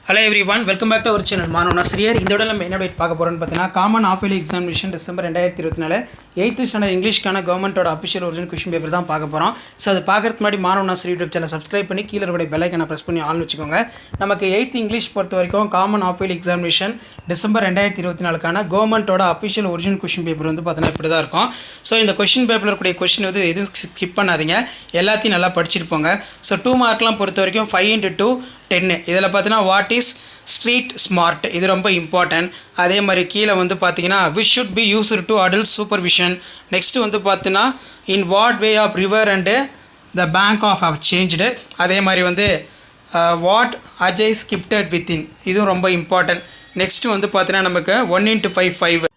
Hello everyone, welcome back to our channel. மாணவன் ஆசிரியர் இந்த விட நம்ம என்ன அப்டேட் பார்க்க போறோம்னு பார்த்தீங்கன்னா common half yearly examination December 2024 8th standard இங்கிலீஷ்க்கான கவர்மெண்ட்டோட அஃபிஷியல் ஒரிஜினல் क्वेश्चन பேப்பர் தான் பார்க்க போறோம். ஸோ அது பார்க்கறதுக்கு முன்னாடி மாணவன் ஆசிரியர் யூடியூப் சேனல் சப்ஸ்கிரைப் பண்ணி கீழே இருக்கிற பெல் ஐகானை பிரஸ் பண்ணி ஆன் வச்சுக்கோங்க. நமக்கு 8th இங்கிலீஷ் பொறுத்த வரைக்கும் common half yearly examination December 2024க்கான கவர்மெண்ட்டோட அஃபிஷியல் ஒரிஜினல் क्वेश्चन பேப்பர் வந்து பார்த்தீங்கன்னா இப்படி தான் இருக்கும். ஸோ இந்த क्वेश्चन பேப்பரில் இருக்கக்கூடிய क्वेश्चन வந்து எதுவும் ஸ்கிப் பண்ணாதீங்க, எல்லாத்தையும் நல்லா படிச்சுட்டு போங்க. ஸோ 2 மார்க்லாம் பொறுத்த வரைக்கும் 5 into 2 10. இதில் பார்த்தீங்கன்னா வாட் இஸ் ஸ்ட்ரீட் ஸ்மார்ட், இது ரொம்ப இம்பார்ட்டன்ட். அதே மாதிரி கீழே வந்து பார்த்தீங்கன்னா which should be used to adult supervision. Next வந்து பார்த்தீங்கன்னா in what way of river and the bank of how changed. அதே மாதிரி வந்து வாட் அஜய் ஸ்கிப்டட் வித்தின், இதுவும் ரொம்ப இம்பார்ட்டன்ட். நெக்ஸ்ட் வந்து பார்த்தீங்கன்னா நமக்கு 1 into 5 5.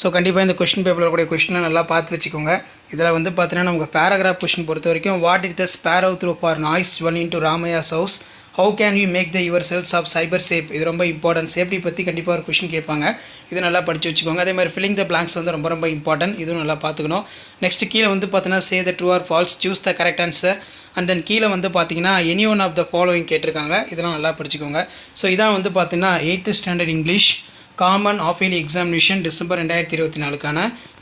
ஸோ கண்டிப்பாக இந்த கொஸ்டின் பேப்பரில் கூடிய கொஸ்டினை நல்லா பார்த்து வச்சுக்கோங்க. இதில் வந்து பார்த்தீங்கன்னா நமக்கு பேராகிராஃப் கொஸ்டின் பொறுத்த வரைக்கும் what it the sparrow throw for nose one into Ramaiah's house, how can you make the your selves of cyber safe, இது ரொம்ப இம்பார்ட்டன்ட். சேஃப்டி பற்றி கண்டிப்பாக ஒரு கொஸ்டின் கேட்பாங்க, இது நல்லா படித்து வச்சுக்கோங்க. அதே மாதிரி ஃபில்லிங் த பிளாங்க்ஸ் வந்து ரொம்ப இம்பார்ட்டன்ட், இதுவும் நல்லா பார்த்துக்கணும். நெக்ஸ்ட் கீழே வந்து பார்த்தீங்கன்னா say the true or false, choose the correct answer. And then கீழே வந்து பார்த்தீங்கன்னா any one of the following கேட்டிருக்காங்க, இதெல்லாம் நல்லா படிச்சுக்கோங்க. ஸோ இதான் வந்து பார்த்தீங்கன்னா 8th standard English common half yearly examination December 2024க்கான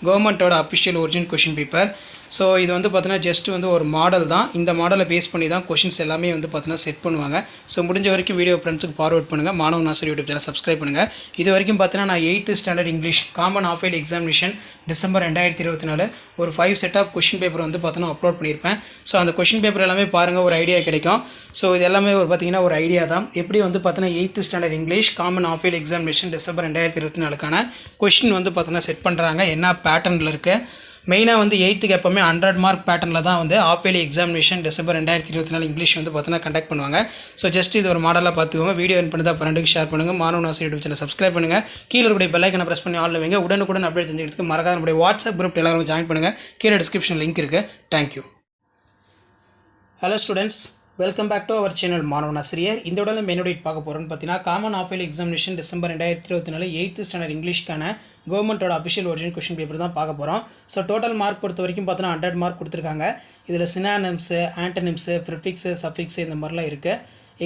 கவர்மெண்ட்டோட official original question paper. So இது வந்து பார்த்தீங்கன்னா ஜஸ்ட் வந்து ஒரு மாடல் தான், இந்த மாடலை பேஸ் பண்ணி தான் கொஷின்ஸ் எல்லாமே வந்து பார்த்தீங்கன்னா செட் பண்ணுவாங்க. ஸோ முடிஞ்ச வரைக்கும் வீடியோ ஃப்ரெண்ட்ஸுக்கு ஃபார்வர்ட் பண்ணுங்கள், மாணவன் ஆசிரியர் யூடியூப் சேனல் சப்ஸ்கிரைப் பண்ணுங்கள். இது வரைக்கும் பார்த்தீங்கன்னா நான் 8th standard English common half yearly examination December 2024 ஒரு 5 செட் ஆஃப் கொஷின் பேப்பர் வந்து பார்த்தீங்கன்னா அப்லோட் பண்ணியிருப்பேன். ஸோ அந்த கொஷின் பேப்பர் எல்லாமே பாருங்கள், ஒரு ஐடியா கிடைக்கும். ஸோ இது எல்லாமே ஒரு பார்த்தீங்கன்னா ஒரு ஐடியா தான், எப்படி வந்து பார்த்தீங்கன்னா 8th standard English common half yearly examination December 2024க்கான கொஷின் வந்து பார்த்தீங்கன்னா செட் பண்ணுறாங்க, என்ன பேட்டர்னில் இருக்குது. மெயினாக வந்து 8th எப்போவுமே 100 மார்க் பேட்டர்னில் தான் வந்து half yearly examination December 2024 English வந்து பார்த்தீங்கன்னா கண்டக்ட் பண்ணுவாங்க. ஸோ ஜஸ்ட் இது ஒரு மாடலாக பார்த்துக்கோங்க. வீடியோ என் பண்ணி தான் ஃப்ரெண்டுக்கு ஷேர் பண்ணுங்கள், மாணவன் ஆசிரியர் யூடியூப் சேனல் சப்ஸ்கிரைப் பண்ணுங்கள், கீழே இருக்கக்கூடிய பெல் ஐகானை பிரஸ் பண்ணி ஆன்ல வைங்க. உடனுக்குடன் அப்டேட் தெரிஞ்சுக்கிறதுக்கு மறக்காம நம்முடைய வாட்ஸ்அப் குரூப் எல்லாரும் ஜாயின் பண்ணுங்கள், கீழே டிஸ்கிரிப்ஷன் லிங்க் இருக்குது. Thank you. Hello students, welcome back to our channel மாணவன் ஆசிரியர். இந்த உடனே மெனோடேட் பார்க்க போகிறோன்னு பார்த்தீங்கன்னா common half yearly examination December 2024 8th standard இங்கிலீஷ்க்கான கவர்மெண்ட்டோட அஃபிஷியல் ஒரிஜினல் கொஷின் பேப்பர் தான் பார்க்க போகிறோம். ஸோ டோட்டல் மார்க் பொறுத்த வரைக்கும் பார்த்தீங்கன்னா 100 மார்க் கொடுத்துருக்காங்க. இதில் சினானிம்ஸு, ஆன்டனிம்ஸு, ப்ரிஃபிக்ஸு, சஃபிக்ஸு இந்த மாதிரிலாம் இருக்குது.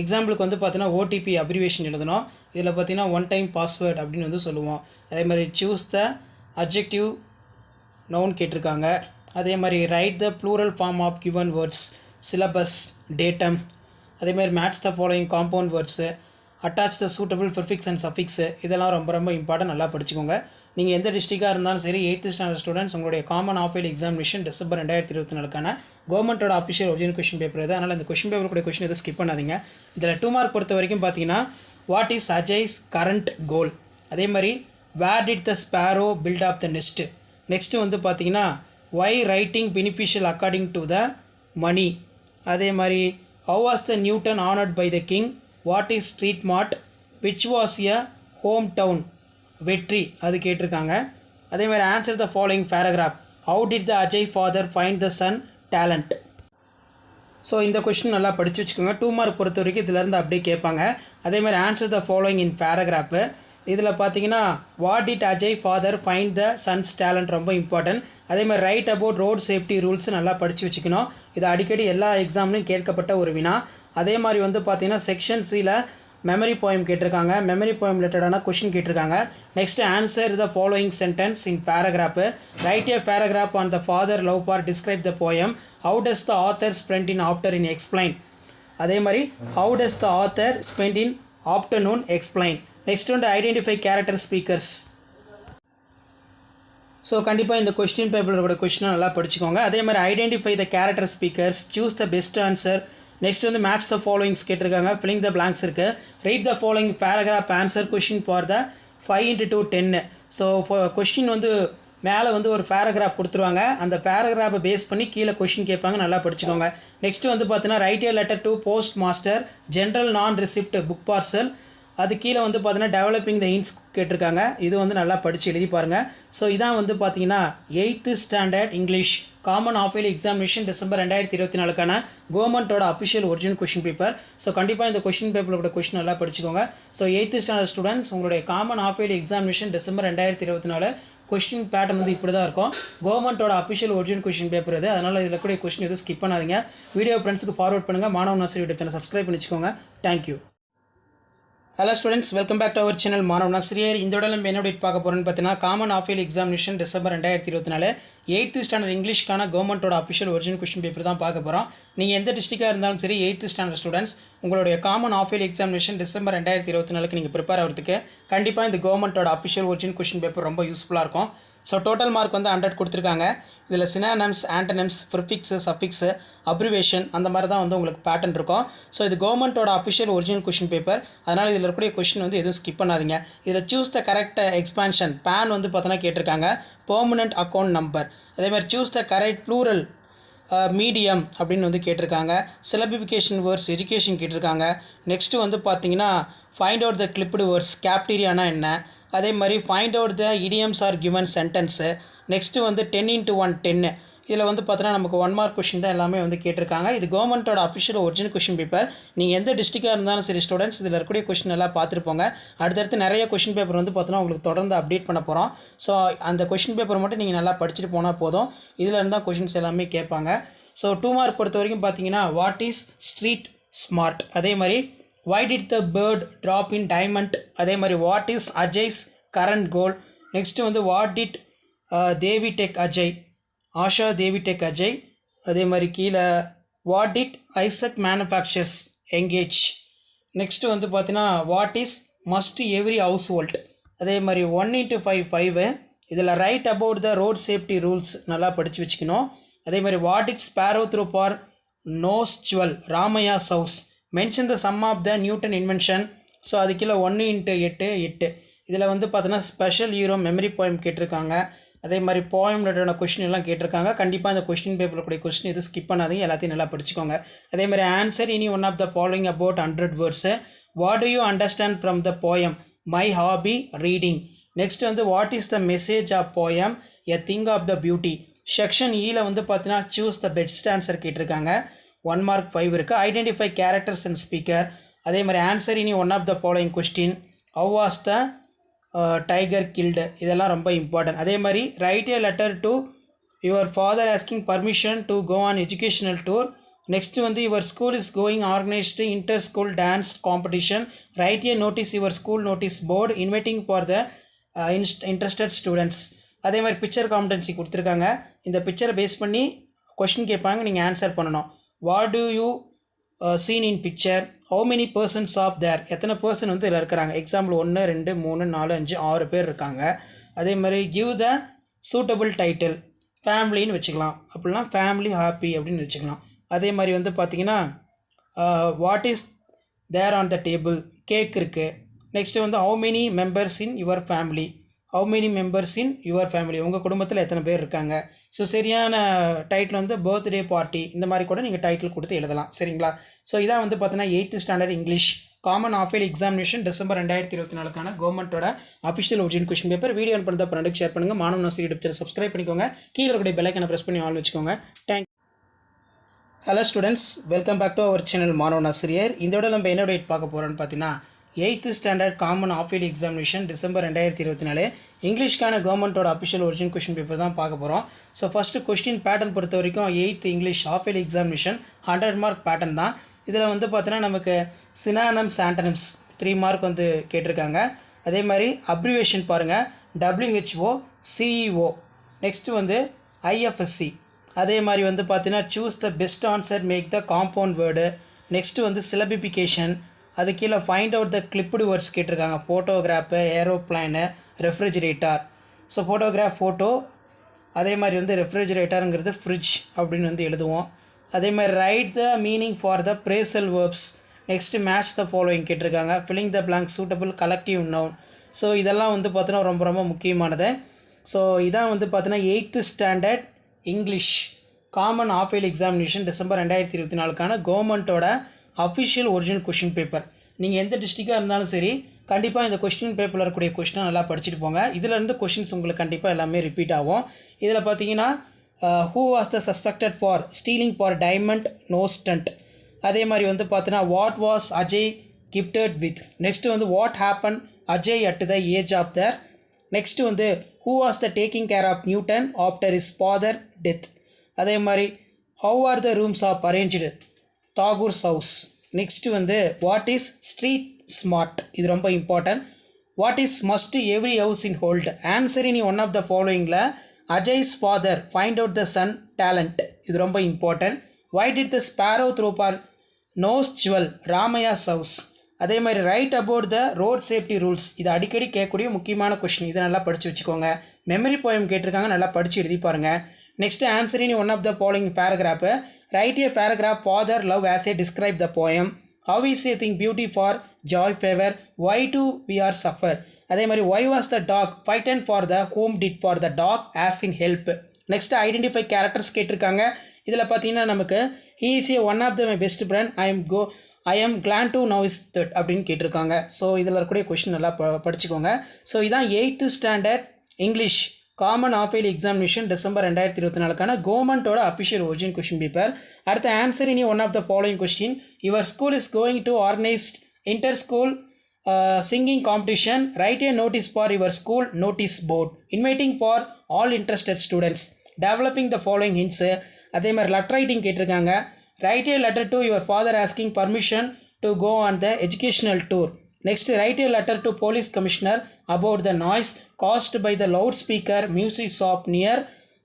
எக்ஸாம்பிளுக்கு வந்து பார்த்தீங்கன்னா ஓடிபி அப்ரிவேஷன் எழுதணும். இதில் பார்த்தீங்கன்னா ஒன் டைம் பாஸ்வேர்ட் அப்படின்னு வந்து சொல்லுவோம். அதே மாதிரி சூஸ் த அட்ஜெக்டிவ் நவுன் கேட்டிருக்காங்க. அதே மாதிரி write the plural form of given words, syllabus, datum. அதே மாதிரி match the following compound words, attach the suitable prefix and suffix, இதெல்லாம் ரொம்ப இம்பார்ட்டன்ட், நல்லா படிச்சுக்கோங்க. நீங்கள் எந்த டிஸ்ட்ரிக்டாக இருந்தாலும் சரி 8th ஸ்டாண்டர்ட் ஸ்டூடெண்ட்ஸ் உங்களுடைய common half yearly examination December 2024க்கான கவர்மெண்ட்டோட அஃபிஷியல் ஒரிஜினல் கொஷின் பேப்பர் இது. அதனால் இந்த கொஷின் பேப்பர் கூட கொஷின் எதுவும் ஸ்கிப் பண்ணாதீங்க. இதில் 2 மார்க் பொறுத்த வரைக்கும் பார்த்தீங்கன்னா what is Ajay's current goal, அதே மாதிரி where did the sparrow build of the nest. Next வந்து பார்த்தீங்கன்னா why writing beneficial according to the money. அதே மாதிரி how was the Newton honoured by the king, what is street mart, which was a home town வெற்றி, அது கேட்டிருக்காங்க. அதே மாதிரி answer the following paragraph, how did the Ajay father find the son talent. So இந்த question நல்லா படித்து வச்சுக்கோங்க. 2 mark பொறுத்த வரைக்கும் இதிலேருந்து அப்படியே கேட்பாங்க. அதே மாதிரி answer the following in paragraph. இதில் பார்த்தீங்கன்னா what did Ajay father find the sons talent ரொம்ப இம்பார்ட்டன்ட். அதே மாதிரி write about road safety rules நல்லா படித்து வச்சுக்கணும். இது அடிக்கடி எல்லா எக்ஸாம்லையும் கேட்கப்பட்ட ஒரு வினா. அதே மாதிரி வந்து பார்த்தீங்கன்னா செக்ஷன் சியில் மெமரி போயம் கேட்டிருக்காங்க, மெமரி போயம் ரிலேட்டடான கொஷின் கேட்டிருக்காங்க. Next answer the following sentence in paragraph, write a paragraph on the father love for describe the poem, how does the author spend in after in explain. அதே மாதிரி how does the author spend in afternoon explain. Next வந்து identify character speakers. So கண்டிப்பாக இந்த question பேப்பரோட கொஸ்டினை நல்லா படிச்சுக்கோங்க. அதே மாதிரி identify the character speakers, choose the best answer. Next வந்து மேட்ச் த ஃபாலோயிங்ஸ் கேட்டிருக்காங்க, ஃபில்லிங் த பிளாங்க்ஸ் இருக்குது. Read the following paragraph answer question for the 5 into 2 10. So question வந்து மேலே வந்து ஒரு பேராகிராஃப் கொடுத்துருவாங்க, அந்த பேராகிராஃபை பேஸ் பண்ணி கீழே கொஷின் கேட்பாங்க, நல்லா படிச்சுக்கோங்க. நெக்ஸ்ட் வந்து பார்த்தீங்கன்னா right a letter to post master, general நான் ரிசிப்ட் புக் பார்சல். அது கீழே வந்து பார்த்தீங்கன்னா டெவலப்பிங் த இன்ஸ் கேட்டிருக்காங்க, இது வந்து நல்லா படித்து எழுதி பாருங்கள். ஸோ இதான் வந்து பார்த்தீங்கன்னா 8th standard English common half yearly examination December 2024க்கான கவர்மெண்ட்டோட official original question paper. So கண்டிப்பாக இந்த கொஷின் பேப்பரோட கொஷின் நல்லா படிச்சுக்கோங்க. ஸோ 8th ஸ்டாண்டர்ட் ஸ்டூடெண்ட்ஸ் உங்களுடைய common half yearly examination December 2024 question pattern வந்து இப்படி தான் இருக்கும். கவர்மெண்ட்டோட அஃபிஷியல் ஒரிஜினல் கொஷின் பேப்பர் இது, அதனால் இதில் கூட கொஷின் எதுவும் ஸ்கிப் பண்ணாதீங்க. வீடியோ ஃப்ரெண்ட்ஸுக்கு ஃபார்வர்ட் பண்ணுங்கள், மாணவன் ஆசிரியர் யூடியூப் சேனல் சப்ஸ்கிரைப் பண்ணி வச்சுக்கோங்க. Thank you. Hello students, welcome back to our channel மாணவ ஆசிரியர். இந்த உடல் நம்ம என்ன அப்டேட் பார்க்க போகிறோன்னு பார்த்தீங்கன்னா, common half yearly examination December 2024 8th standard இங்கிலீஷ்க்கான கவர்மெண்ட்டோட அஃபிஷியல் ஒரிஜினல் கொஸ்டின் பேப்பர் தான் பார்க்க போகிறோம். நீங்கள் எந்த டிஸ்ட்ரிக்டாக இருந்தாலும் சரி 8th ஸ்டாண்டர்ட் ஸ்டூடெண்ட்ஸ் உங்களுடைய common half yearly examination December 2024 நீங்கள் ப்ரிப்பேர் ஆகிறதுக்கு கண்டிப்பாக இந்த கவர்மெண்ட்டோட அஃபிஷியல் ஒரிஜினல் கொஸ்டின் பேப்பர் ரொம்ப யூஸ்ஃபுல்லாக இருக்கும். ஸோ டோட்டல் மார்க் வந்து 100 கொடுத்துருக்காங்க. இதில் synonyms, antonyms, prefix, suffix, abbreviation அந்த மாதிரி தான் வந்து உங்களுக்கு பேட்டர்ன் இருக்கும். ஸோ இது கவர்மெண்ட்டோட அஃபிஷியல் ஒரிஜினல் கொஸ்டின் பேப்பர். அதனால் இதில் இருக்கக்கூடிய கொஸ்டின் வந்து எதுவும் ஸ்கிப் பண்ணாதீங்க. இதில் choose the correct expansion PAN வந்து பார்த்தோன்னா கேட்டிருக்காங்க. பெர்மனன்ட் அக்கௌண்ட் நம்பர், அதேமாதிரி choose the correct plural medium அப்படின்னு வந்து கேட்டிருக்காங்க. சிலபிஃபிகேஷன் வேர்ட்ஸ் எஜுகேஷன் கேட்டிருக்காங்க. நெக்ஸ்ட்டு வந்து பார்த்தீங்கன்னா find out the clipped words, கேப்டீரியானா என்ன, அதே மாதிரி find out the idioms are given sentence. Next வந்து 10x1 10. இதில் வந்து பார்த்தோன்னா நமக்கு 1 மார்க் கொஷின் தான் எல்லாமே வந்து கேட்டிருக்காங்க. இது கவர்மெண்ட்டோட அஃபிஷியல் ஒரிஜினல் கொஷின் பேப்பர். நீங்கள் எந்த டிஸ்ட்ரிக்டாக இருந்தாலும் சரி ஸ்டூடெண்ட்ஸ் இதில் இருக்கக்கூடிய கொஷின் எல்லாம் பார்த்துருப்போங்க. அடுத்தடுத்து நிறைய கொஷின் பேப்பர் வந்து பார்த்தோன்னா உங்களுக்கு தொடர்ந்து அப்டேட் பண்ண போகிறோம். ஸோ அந்த கொஷின் பேப்பர் மட்டும் நீங்கள் நல்லா படிச்சுட்டு போனால் போதும். இதில் இருந்தால் கொஷின்ஸ் எல்லாமே கேட்பாங்க. ஸோ 2 மார்க் பொறுத்த வரைக்கும் பார்த்தீங்கன்னா வாட் இஸ் ஸ்ட்ரீட் ஸ்மார்ட், அதே மாதிரி why did the bird drop in diamond, அதே மாதிரி what is Ajay's current goal. Next வந்து what did Devi tech Ajay, Asha Devi tech Ajay. அதே மாதிரி கீழே what did Isaac manufacturers engage. Next வந்து பார்த்தீங்கன்னா what is must every household. அதே மாதிரி 1x5 5. இதில் right about the road safety rules நல்லா படித்து வச்சுக்கணும். அதே மாதிரி what did sparrow throw for nose jewel, Ramaiah's house. Mention the sum of the Newton invention. So அது கீழே 1x8 8. இதில் வந்து பார்த்தோன்னா ஸ்பெஷல் ஹீரோ மெமரி போயம் கேட்டிருக்காங்க. அதே மாதிரி போயம் ரிலேட்டடான கொஸ்டின் எல்லாம் கேட்டிருக்காங்க. கண்டிப்பாக இந்த கொஸ்டின் பேப்பரில் கூடிய கொஸ்டின் எதுவும் ஸ்கிப் பண்ணாதீங்க, எல்லாத்தையும் நல்லா படிச்சுக்கோங்க. அதே மாதிரி answer any one of the following about 100 words. What do you understand from the poem, my hobby reading. Next வந்து what is the message of poem, a thing of the beauty. Section ஈல வந்து பார்த்தீங்கன்னா choose the best answer கேட்டிருக்காங்க. 1 mark 5 இருக்குது. Identify characters and speaker. அதே மாதிரி answer any one of the following question, how was the tiger killed. இதெல்லாம் ரொம்ப important. அதே மாதிரி write a letter to your father asking permission to go on educational tour. Next வந்து your school is going organised inter school dance competition. Write a notice your school notice board inviting for the interested students. அதே மாதிரி picture competency கொடுத்துருக்காங்க. இந்த பிக்சரை base பண்ணி question கேட்பாங்க, நீங்கள் answer பண்ணணும். What do you seen in picture, how many persons of there, எத்தனை பர்சன் வந்து இதில் இருக்கிறாங்க. எக்ஸாம்பிள் 1 2 3 4 5 6 பேர் இருக்காங்க. அதே மாதிரி கிவ் த சூட்டபிள் டைட்டில், ஃபேமிலின்னு வச்சுக்கலாம், அப்படின்னா ஃபேமிலி ஹாப்பி அப்படின்னு வச்சுக்கலாம். அதே மாதிரி வந்து பார்த்தீங்கன்னா what is there on the table, cake இருக்குது. நெக்ஸ்ட்டு வந்து how many members in your family, how many members in your family, உங்கள் குடும்பத்தில் எத்தனை பேர் இருக்காங்க. ஸோ சரியான டைட்டில் வந்து பர்த்டே பார்ட்டி, இந்த மாதிரி கூட நீங்கள் டைட்டில் கொடுத்து எழுதலாம், சரிங்களா. ஸோ இதான் வந்து பார்த்தீங்கன்னா 8th standard English common half yearly examination December 2024 கவர்மெண்ட்டோட official original question paper. Video பண்ணுறத ஃப்ரெண்டுக்கு ஷேர் பண்ணுங்கள். மாணவ ஆசிரியர் யூடியூப் சேனல் சப்ஸ்கிரைப் பண்ணிக்கோங்க. கீழே இருக்கக்கூடிய பெல் ஐக்கனை ப்ரெஸ் பண்ணி ஆன் வச்சுக்கோங்க. Thank. Hello students, welcome back to our channel மாணவ ஆசிரியர். இந்த விட நம்ம என்ன டேட் பார்க்க போகிறோன்னு பார்த்தீங்கன்னா 8th standard common half yearly examination December 2024 இங்கிலீஷ்க்கான கவர்மெண்ட்டோட அஃபிஷியல் ஒரிஜினல் கொஸ்டின் பேப்பர் தான் பார்க்க போகிறோம். ஸோ ஃபஸ்ட்டு கொஸ்டின் பேட்டர்ன் பொறுத்த வரைக்கும் 8th English half yearly examination 100 mark pattern தான். இதில் வந்து பார்த்தோன்னா நமக்கு சினானம்ஸ் ஆண்டனம்ஸ் 3 மார்க் வந்து கேட்டிருக்காங்க. அதே மாதிரி அப்ரிவேஷன் பாருங்கள், WHO CEO. நெக்ஸ்ட்டு வந்து IFSC. அதே மாதிரி வந்து பார்த்தீங்கன்னா choose the best answer, make the compound word. Next வந்து சிலபிஃபிகேஷன். அது கீழே find out the clipped words கேட்டிருக்காங்க. Photograph, aeroplane, refrigerator. So photograph photo, அதே மாதிரி வந்து ரெஃப்ரிஜிரேட்டருங்கிறது ஃப்ரிட்ஜ் அப்படின்னு வந்து எழுதுவோம். அதே மாதிரி write the meaning for the phrasal verbs. Next match the following கேட்டிருக்காங்க. Filling the blank suitable collective noun. So இதெல்லாம் வந்து பார்த்தோன்னா ரொம்ப ரொம்ப முக்கியமானது. ஸோ இதான் வந்து பார்த்தோன்னா 8th standard English common half yearly examination December 2024 கவர்மெண்ட்டோட அஃபிஷியல் ஒரிஜினல் கொஷின் பேப்பர். நீங்கள் எந்த டிஸ்ட்ரிக்டாக இருந்தாலும் சரி கண்டிப்பாக இந்த கொஸ்டின் பேப்பரில் இருக்கக்கூடிய கொஸ்டினை நல்லா படிச்சுட்டு போங்க. இதிலேருந்து கொஷின்ஸ் உங்களுக்கு கண்டிப்பாக எல்லாமே ரிப்பீட் ஆகும். இதில் பார்த்தீங்கன்னா who was the suspected for stealing for diamond no stunt. அதே மாதிரி வந்து பார்த்தீங்கன்னா what was Ajay gifted with. Next வந்து what happen Ajay at the age of three. Next வந்து who was the taking care of Newton after is father death. அதே மாதிரி how are the rooms of arranged, Tagore's house. Next வந்து what is street smart, இது ரொம்ப important. What is must every house in hold, answer in one of the ஃபாலோயிங்கில் Ajay's father find out the son talent, இது ரொம்ப important. Why did the sparrow throw for nose jewel, Ramaiah's house. அதே மாதிரி write about the road safety rules, இது அடிக்கடி கேட்கக்கூடிய முக்கியமான question, இதை நல்லா படித்து வச்சுக்கோங்க. மெமரி போயம் கேட்டிருக்காங்க, நல்லா படித்து எழுதி பாருங்கள். Next answer in one of the following paragraph, write a paragraph father love as a describe the poem, how is a thing beauty for joy favour, why do we are suffer. அதே மாதிரி why was the dog fighting for the home did for the dog as in help. Next identify characters கேட்டிருக்காங்க. இதில் பார்த்தீங்கன்னா நமக்கு he is a one of the my best friend, I am glad to now is that அப்படின்னு கேட்டிருக்காங்க. So இதில் இருக்கக்கூடிய question நல்லா படிச்சுக்கோங்க. ஸோ இதான் 8th standard English common half yearly examination December 2024க்கான கவர்மெண்ட்டோட அஃபிஷியல் ஒரிஜினல் கொஷின் பேப்பர். அடுத்த answer any one of the following question, your school is going to organised inter school singing competition, write a notice for your school notice board, inviting for all interested students, developing the following hints. அதே மாதிரி letter writing கேட்டிருக்காங்க. write a letter to your father asking permission to go on the educational tour. Next, write a letter to police commissioner about the noise caused by the loudspeaker music shop near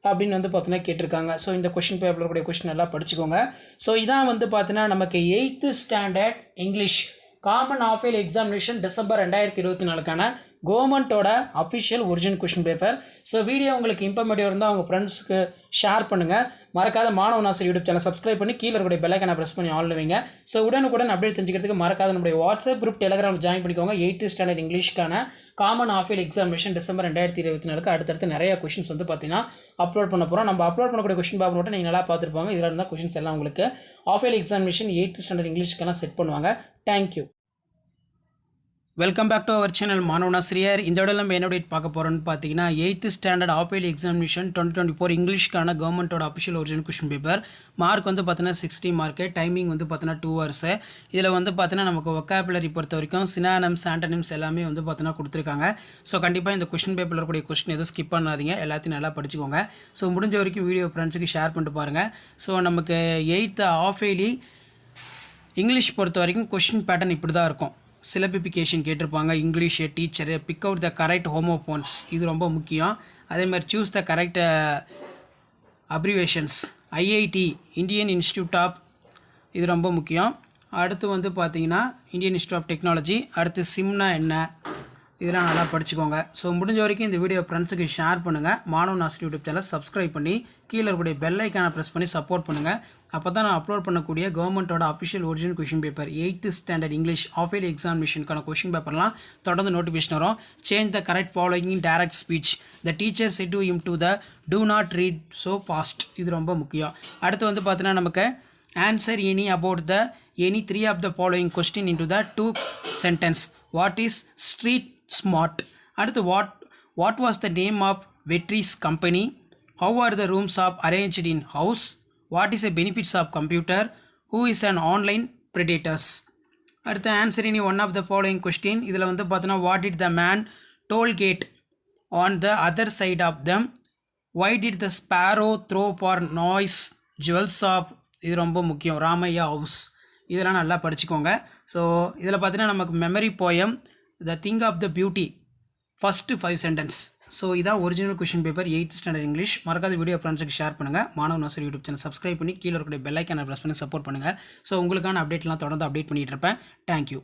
அப்படின்னு வந்து பார்த்தீங்கன்னா கேட்டிருக்காங்க. So இந்த question பேப்பரில் கூடிய question நல்லா படிச்சுக்கோங்க. So இதான் வந்து பார்த்தீங்கன்னா நமக்கு 8th standard English common half yearly examination December 2024க்கான கவர்மெண்ட்டோட official original question paper. So video உங்களுக்கு இன்ஃபர்மேட்டிவ் இருந்தால் அவங்க ஃப்ரெண்ட்ஸ்க்கு ஷேர் பண்ணுங்கள். மறக்காத மாணவன் ஆசிரியர் யூடியூப் சேனல் சப்ஸ்கிரைப் பண்ணி கீழே இருக்கக்கூடிய பெல் ஐகானை ப்ரெஸ் பண்ணி ஆல் வைங்க. ஸோ உடனுக்குடன் அப்டேட் தெரிஞ்சுக்கிறதுக்கு மறக்காத நம்முடைய வாட்ஸ்அப் குரூப் டெலிகிராம் ஜாயின் பண்ணிக்கோங்க. 8th ஸ்டாண்டர்ட் இங்கிலீஷ்க்கான common half yearly examination December 2024க்கு அடுத்தடுத்து நிறைய கொஷின்ஸ் வந்து பார்த்தீங்கன்னா அப்லோட் பண்ண போகிறோம். நம்ம அப்லோட் பண்ணக்கூடிய கொஷின் பேப்பர் மட்டும் நீங்கள் நல்லா பார்த்துருப்பாங்க. இதில் இருந்தால் கொஷின்ஸ் எல்லாம் உங்களுக்கு of yearly examination 8th standard இங்கிலீஷ்க்கான செட் பண்ணுவாங்க. Thank you. Welcome back to our channel மாணவன் ஆசிரியர். இந்த இடத்துல நம்ம என்ன அப்டேட் பார்க்க போகிறோம்னு பார்த்தீங்கன்னா 8th standard half yearly examination 2024 இங்கிலீஷ்க்கான கவர்மெண்ட்டோட official original question paper. Mark வந்து பார்த்தீங்கன்னா 60 மார்க்கு, டைமிங் வந்து பார்த்தீங்கன்னா 2 hours. இதில் வந்து பார்த்தீங்கன்னா நமக்கு ஒக்காபுலரி பொறுத்த வரைக்கும் சினானிம்ஸ் ஆண்டனிம்ஸ் எல்லாமே வந்து பார்த்தீங்கன்னா கொடுத்துருக்காங்க. ஸோ கண்டிப்பாக இந்த கொஷின் பேப்பரில் இருக்கக்கூடிய கொஸ்டின் எதுவும் ஸ்கிப் பண்ணாதீங்க, எல்லாத்தையும் நல்லா படிச்சுக்கோங்க. ஸோ முடிஞ்ச வரைக்கும் வீடியோ ஃப்ரெண்ட்ஸுக்கு ஷேர் பண்ணிட்டு பாருங்கள். ஸோ நமக்கு 8th ஆஃப் இயர்லி இங்கிலீஷ் பொறுத்த வரைக்கும் கொஷின் பேட்டர்ன் இப்படி தான் இருக்கும். சிலபிஃபிகேஷன் கேட்டிருப்பாங்க, English teacher, pick out the correct homophones, இது ரொம்ப முக்கியம். அதே மாதிரி choose the correct abbreviations, IIT Indian institute of, இது ரொம்ப முக்கியம். அடுத்து வந்து பார்த்தீங்கன்னா இந்தியன் இன்ஸ்டியூட் ஆஃப் டெக்னாலஜி. அடுத்து சிம்னா என்ன, இதெல்லாம் நல்லா படிச்சுக்கோங்க. ஸோ முடிஞ்ச வரைக்கும் இந்த வீடியோ ஃப்ரெண்ட்ஸுக்கு ஷேர் பண்ணுங்கள். மாணவன் ஆசிரியர் யூடியூப் சேனல் சப்ஸ்கிரைப் பண்ணி கீழே இருக்கக்கூடிய பெல் ஐக்கானை ப்ரெஸ் பண்ணி சப்போர்ட் பண்ணுங்கள். அப்போ தான் நான் அப்லோட் பண்ணக்கூடிய கவர்மெண்ட்டோட official original question paper 8th standard English of early எக்ஸாமினேஷனுக்கான கொஷின் பேப்பர்லாம் தொடர்ந்து நோட்டிஃபிகேஷன் வரும். Change the correct following in direct speech, the teacher said to him to the do not read so fast, இது ரொம்ப முக்கியம். அடுத்து வந்து பார்த்தீங்கன்னா நமக்கு answer any about the any 3 of the following question into the 2 sentence. What is street smart. அடுத்து what was the name of Vetri's company, how are the rooms of arranged in house, what is a benefits of computer, who is an online predators. அடுத்து answer any one of the following question. இதில் வந்து பார்த்தோன்னா what did the man tollgate on the other side of them, why did the sparrow throw for noise jewels of, இது ரொம்ப முக்கியம், Ramaiah house. இதெல்லாம் நல்லா படிச்சுக்கோங்க. ஸோ இதில் பார்த்தீங்கன்னா நமக்கு memory poem the thing of the beauty first 5 sentence. So இதான் original question paper 8th standard English. மறக்காத வீடியோ ஃப்ரெண்ட்ஸுக்கு ஷேர் பண்ணுங்கள். மாணவன் ஆசிரியர் யூடியூப் சேனல் சப்ஸ்கிரைப் பண்ணி கீழே இருக்கக்கூடிய பெல் ஐக்கானை ப்ரெஸ் பண்ணி சப்போர்ட் பண்ணுங்கள். ஸோ உங்களுக்கான அப்டேட்லாம் தொடர்ந்து அப்டேட் பண்ணிகிட்டு இருப்பேன். தேங்க்யூ.